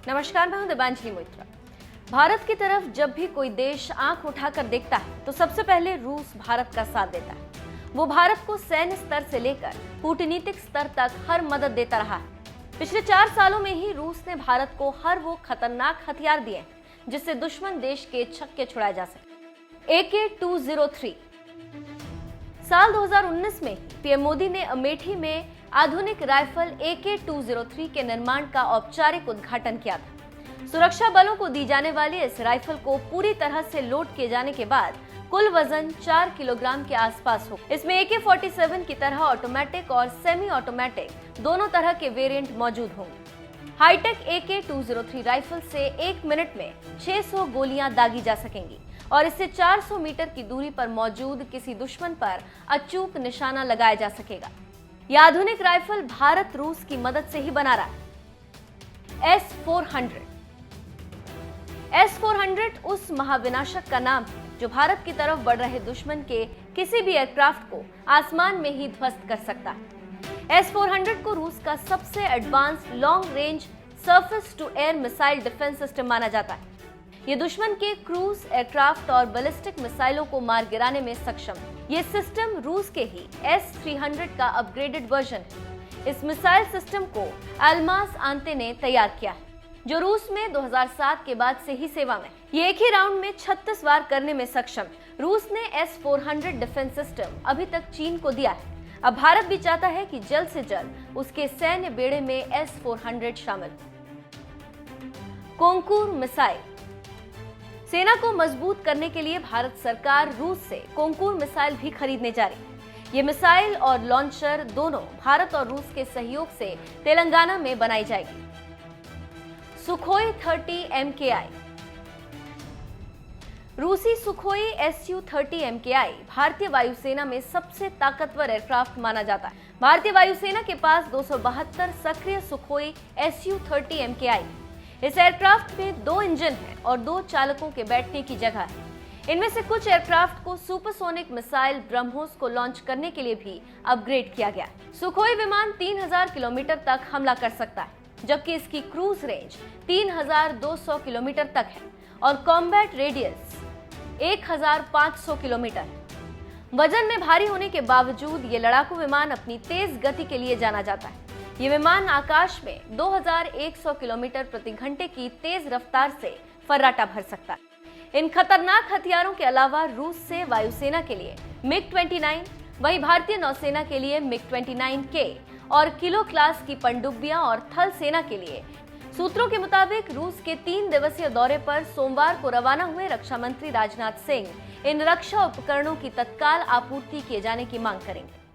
नमस्कार, मैं हूं दिबांजलि मोइत्रा। भारत की तरफ जब भी कोई देश आंख उठाकर देखता है तो सबसे पहले रूस भारत का साथ देता है। वो भारत को सैन्य स्तर से लेकर कूटनीतिक स्तर तक हर मदद देता रहा है। पिछले 4 सालों में ही रूस ने भारत को हर वो खतरनाक हथियार दिए जिससे दुश्मन देश के छक्के छुड़ाए जा सके। AK-203 साल 2019 में पीएम मोदी ने अमेठी में आधुनिक राइफल AK-203 के निर्माण का औपचारिक उद्घाटन किया था। सुरक्षा बलों को दी जाने वाली इस राइफल को पूरी तरह से लोड किए जाने के बाद कुल वजन 4 किलोग्राम के आसपास हो। इसमें AK-47 की तरह ऑटोमेटिक और सेमी ऑटोमेटिक दोनों तरह के वेरिएंट मौजूद होंगे। हाईटेक AK-203 राइफल से 1 मिनट में 600 गोलियां दागी जा सकेंगी और इससे 400 मीटर की दूरी पर मौजूद किसी दुश्मन पर अचूक निशाना लगाया जा सकेगा। यह आधुनिक राइफल भारत रूस की मदद से ही बना रहा है। S-400 उस महाविनाशक का नाम है जो भारत की तरफ बढ़ रहे दुश्मन के किसी भी एयरक्राफ्ट को आसमान में ही ध्वस्त कर सकता है। S-400 को रूस का सबसे advance long range surface to air missile defence system माना जाता है। ये दुश्मन के क्रूज एयरक्राफ्ट और बैलिस्टिक मिसाइलों को मार गिराने में सक्षम है। ये सिस्टम रूस के ही S-300 का अपग्रेडेड वर्जन है। इस मिसाइल सिस्टम को अल्मास आंते ने तैयार किया है, जो रूस में 2007 के बाद से ही सेवा में। ये एक ही राउंड में 36 वार करने में सक्षम है। रूस ने S-400 डिफेंस सिस्टम अभी तक चीन को दिया है। अब भारत भी चाहता है कि जल्द से जल्द उसके सैन्य बेड़े में S-400 शामिल हो। कोंकूर मिसाइल सेना को मजबूत करने के लिए भारत सरकार रूस से कोंकूर मिसाइल भी खरीदने जा रही है। ये मिसाइल और लॉन्चर दोनों भारत और रूस के सहयोग से तेलंगाना में बनाई जाएगी। सुखोई 30 MKI रूसी सुखोई Su-30 MKI भारतीय वायुसेना में सबसे ताकतवर एयरक्राफ्ट माना जाता है। भारतीय वायुसेना के पास 272 सक्रिय सुखोई Su-30 MKI। इस एयरक्राफ्ट में 2 इंजन हैं और 2 चालकों के बैठने की जगह है। इनमें से कुछ एयरक्राफ्ट को सुपरसोनिक मिसाइल ब्रह्मोस को लॉन्च करने के लिए भी अपग्रेड किया गया है। सुखोई विमान 3000 किलोमीटर तक हमला कर सकता है, जबकि इसकी क्रूज रेंज 3200 किलोमीटर तक है और कॉम्बैट रेडियस 1500 किलोमीटर है। वजन में भारी होने के बावजूद ये लड़ाकू विमान अपनी तेज गति के लिए जाना जाता है। ये विमान आकाश में 2100 किलोमीटर प्रति घंटे की तेज रफ्तार से फर्राटा भर सकता है। इन खतरनाक हथियारों के अलावा रूस से वायुसेना के लिए MiG-29, वहीं भारतीय नौसेना के लिए MiG-29K और किलो क्लास की पनडुब्बियां और थल सेना के लिए। सूत्रों के मुताबिक रूस के 3 दिवसीय दौरे पर सोमवार को रवाना हुए रक्षा मंत्री राजनाथ सिंह इन रक्षा उपकरणों की तत्काल आपूर्ति किए जाने की मांग करेंगे।